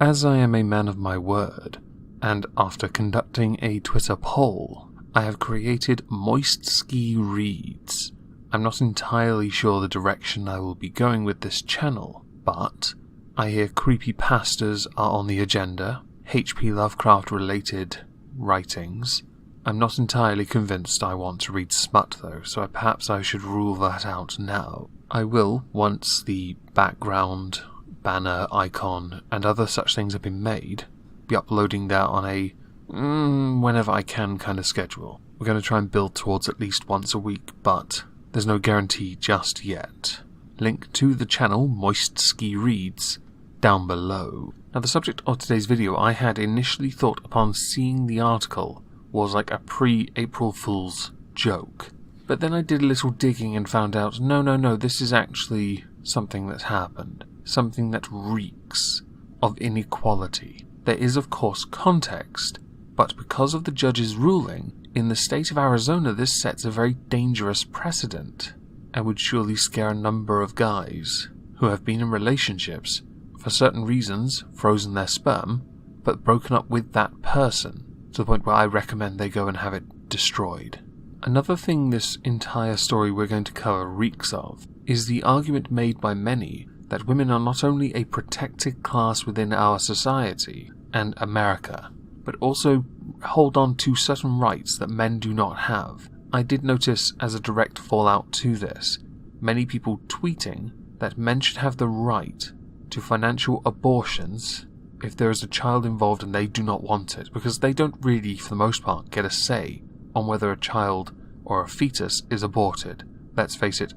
As I am a man of my word, and after conducting a Twitter poll, I have created Moist Ski Reads. I'm not entirely sure the direction I will be going with this channel, but I hear creepypastas are on the agenda, H.P. Lovecraft related writings. I'm not entirely convinced I want to read smut though, so perhaps I should rule that out now. I will, once the background, banner, icon, and other such things have been made, be uploading that on a whenever I can kind of schedule. We're going to try and build towards at least once a week, but there's no guarantee just yet. Link to the channel, Moist Ski Reads, down below. Now the subject of today's video, I had initially thought upon seeing the article was like a pre-April Fool's joke. But then I did a little digging and found out, no, this is actually something that happened. Something that reeks of inequality. There is of course context, but because of the judge's ruling, in the state of Arizona this sets a very dangerous precedent, and would surely scare a number of guys who have been in relationships, for certain reasons, frozen their sperm, but broken up with that person, to the point where I recommend they go and have it destroyed. Another thing this entire story we're going to cover reeks of is the argument made by many that women are not only a protected class within our society and America, but also hold on to certain rights that men do not have. I did notice as a direct fallout to this, many people tweeting that men should have the right to financial abortions if there is a child involved and they do not want it, because they don't really, for the most part, get a say on whether a child or a fetus is aborted. Let's face it,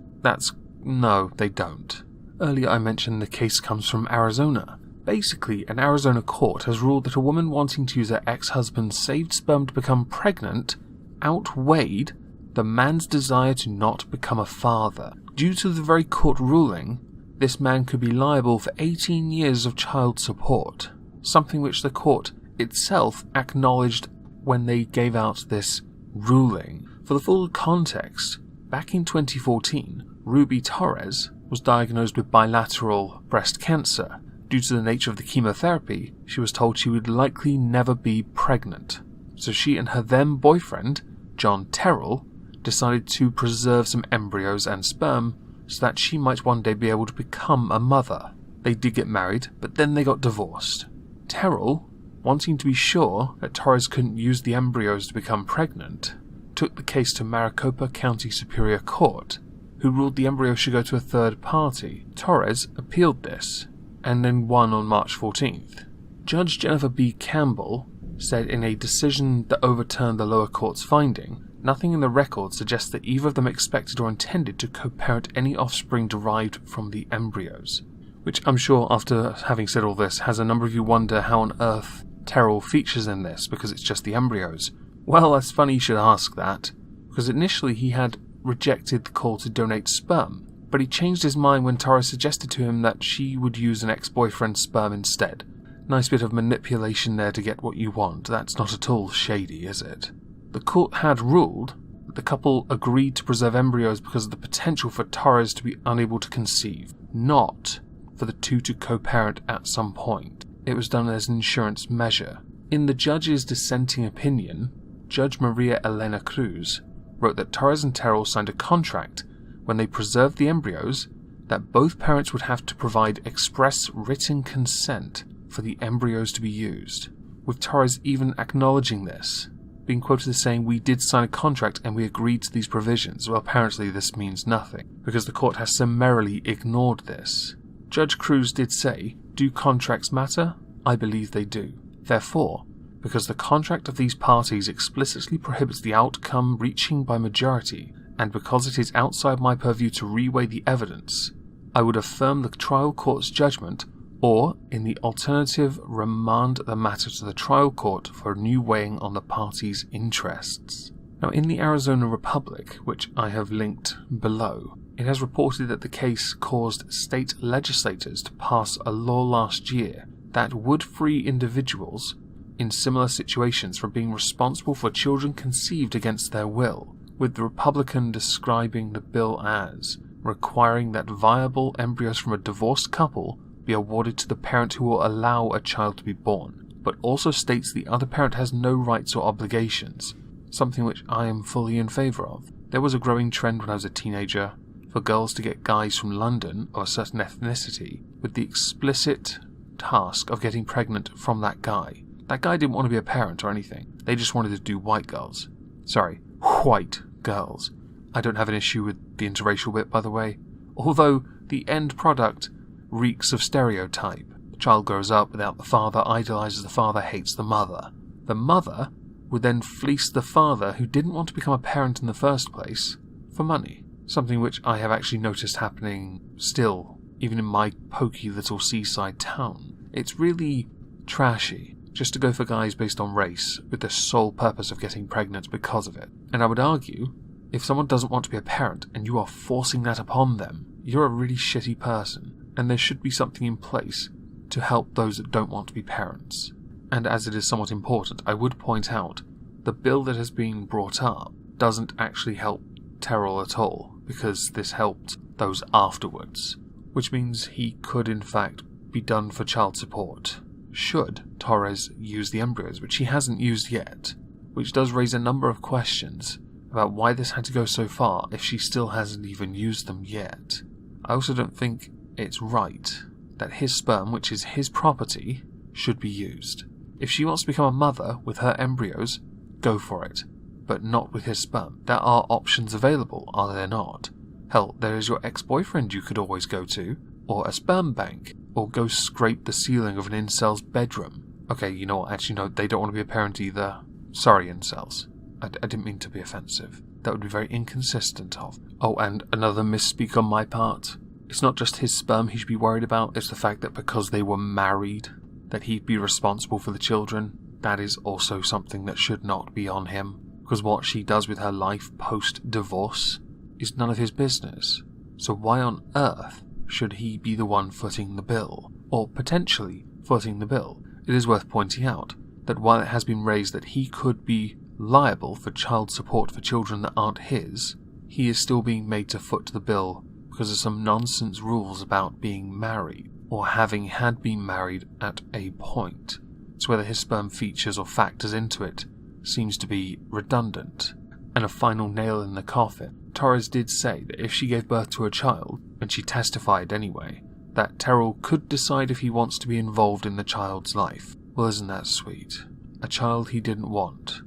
no, they don't. Earlier I mentioned the case comes from Arizona. Basically, an Arizona court has ruled that a woman wanting to use her ex-husband's saved sperm to become pregnant outweighed the man's desire to not become a father. Due to the very court ruling, this man could be liable for 18 years of child support, something which the court itself acknowledged when they gave out this ruling. For the full context, back in 2014, Ruby Torres was diagnosed with bilateral breast cancer. Due to the nature of the chemotherapy, she was told she would likely never be pregnant. So she and her then boyfriend, John Terrell, decided to preserve some embryos and sperm so that she might one day be able to become a mother. They did get married, but then they got divorced. Terrell, wanting to be sure that Torres couldn't use the embryos to become pregnant, took the case to Maricopa County Superior Court, who ruled the embryo should go to a third party. Torres appealed this, and then won on March 14th. Judge Jennifer B. Campbell said in a decision that overturned the lower court's finding, nothing in the record suggests that either of them expected or intended to co-parent any offspring derived from the embryos. Which I'm sure, after having said all this, has a number of you wonder how on earth Terrell features in this, because it's just the embryos. Well, that's funny you should ask that, because initially he had rejected the call to donate sperm, but he changed his mind when Torres suggested to him that she would use an ex-boyfriend's sperm instead. Nice bit of manipulation there to get what you want. That's not at all shady, is it? The court had ruled that the couple agreed to preserve embryos because of the potential for Torres to be unable to conceive, not for the two to co-parent at some point. It was done as an insurance measure. In the judge's dissenting opinion, Judge Maria Elena Cruz wrote that Torres and Terrell signed a contract when they preserved the embryos that both parents would have to provide express written consent for the embryos to be used, with Torres even acknowledging this, being quoted as saying, "We did sign a contract and we agreed to these provisions." Well, apparently this means nothing, because the court has summarily ignored this. Judge Cruz did say, "Do contracts matter? I believe they do. Therefore, because the contract of these parties explicitly prohibits the outcome reaching by majority, and because it is outside my purview to reweigh the evidence, I would affirm the trial court's judgment, or, in the alternative, remand the matter to the trial court for a new weighing on the parties' interests." Now, in the Arizona Republic, which I have linked below, it has reported that the case caused state legislators to pass a law last year that would free individuals in similar situations from being responsible for children conceived against their will, with the Republican describing the bill as requiring that viable embryos from a divorced couple be awarded to the parent who will allow a child to be born, but also states the other parent has no rights or obligations, something which I am fully in favour of. There was a growing trend when I was a teenager for girls to get guys from London of a certain ethnicity with the explicit task of getting pregnant from that guy. That guy didn't want to be a parent or anything. They just wanted to do white girls. Sorry, white girls. I don't have an issue with the interracial bit, by the way. Although the end product reeks of stereotype. The child grows up without the father, idolises the father, hates the mother. The mother would then fleece the father, who didn't want to become a parent in the first place, for money. Something which I have actually noticed happening still, even in my pokey little seaside town. It's really trashy just to go for guys based on race with the sole purpose of getting pregnant because of it. And I would argue, if someone doesn't want to be a parent and you are forcing that upon them, you're a really shitty person, and there should be something in place to help those that don't want to be parents. And as it is somewhat important, I would point out, the bill that has been brought up doesn't actually help Terrell at all, because this helped those afterwards, which means he could in fact be done for child support, should Torres use the embryos, which he hasn't used yet, which does raise a number of questions about why this had to go so far if she still hasn't even used them yet. I also don't think it's right that his sperm, which is his property, should be used. If she wants to become a mother with her embryos, go for it, but not with his sperm. There are options available, are there not? Hell, there is your ex-boyfriend you could always go to, or a sperm bank, or go scrape the ceiling of an incel's bedroom. Okay, you know what, actually no, they don't want to be a parent either. Sorry, incels. I didn't mean to be offensive. That would be very inconsistent of. Oh, and another misspeak on my part. It's not just his sperm he should be worried about, it's the fact that because they were married, that he'd be responsible for the children. That is also something that should not be on him, because what she does with her life post-divorce is none of his business. So why on earth should he be the one footing the bill, or potentially footing the bill? It is worth pointing out that while it has been raised that he could be liable for child support for children that aren't his, he is still being made to foot the bill because of some nonsense rules about being married, or having had been married at a point. So whether his sperm features or factors into it seems to be redundant. And a final nail in the coffin, Torres did say that if she gave birth to a child, and she testified anyway, that Terrell could decide if he wants to be involved in the child's life. Well, isn't that sweet? A child he didn't want.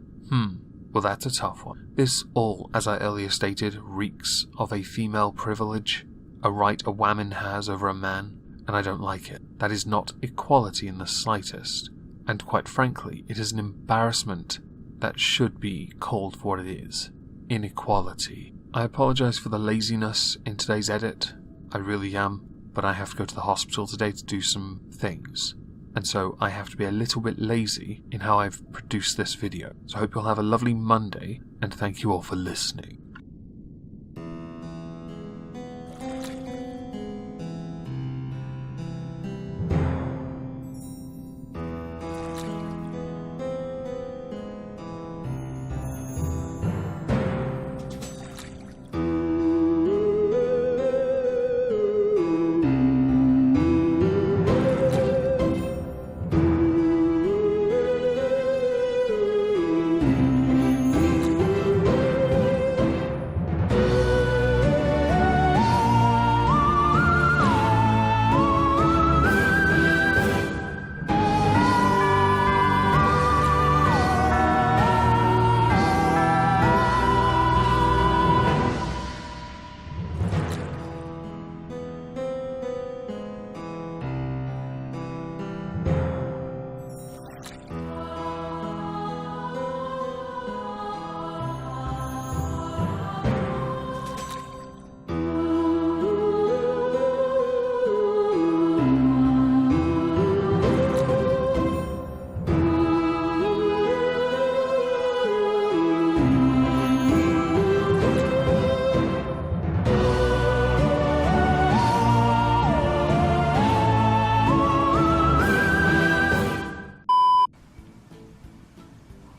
Well, that's a tough one. This all, as I earlier stated, reeks of a female privilege, a right a woman has over a man, and I don't like it. That is not equality in the slightest, and quite frankly, it is an embarrassment that should be called for what it is. Inequality. I apologise for the laziness in today's edit. I really am, but I have to go to the hospital today to do some things. And so I have to be a little bit lazy in how I've produced this video. So I hope you'll have a lovely Monday, and thank you all for listening.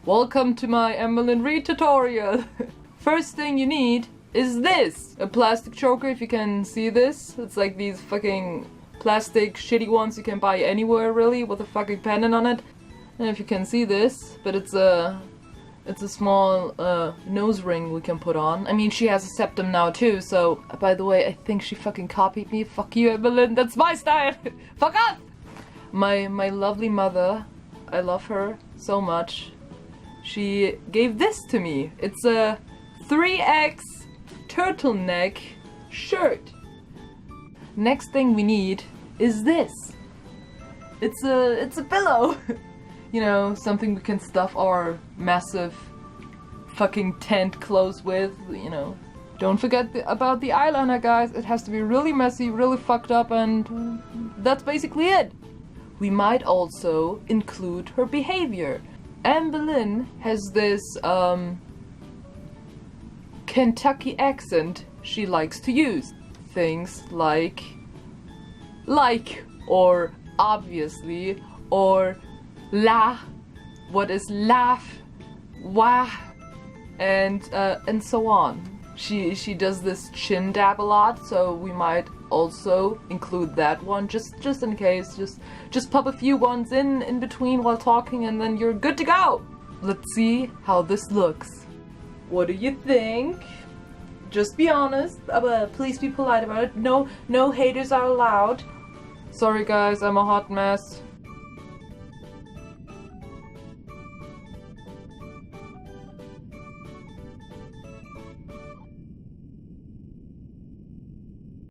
Welcome to my Emmeline Reed tutorial. First thing you need is this. A plastic choker, if you can see this. It's like these fucking plastic shitty ones you can buy anywhere really with a fucking pendant on it. I don't know if you can see this, but it's a small nose ring we can put on. I mean, she has a septum now too, so by the way, I think she fucking copied me. Fuck you, Evelyn, that's my style. Fuck off! My lovely mother, I love her so much. She gave this to me. It's a 3X turtleneck shirt. Next thing we need is this. It's a pillow. You know, something we can stuff our massive fucking tent clothes with, you know. Don't forget about the eyeliner, guys. It has to be really messy, really fucked up, and that's basically it. We might also include her behavior. Anne Boleyn has this Kentucky accent she likes to use. Things like, or obviously, or la, what is laugh, wah, and so on. She does this chin dab a lot, so we might also include that one just in case. Just pop a few ones in between while talking, and then you're good to go. Let's see how this looks. What do you think? Just be honest, please be polite about it. No haters are allowed. Sorry guys, I'm a hot mess.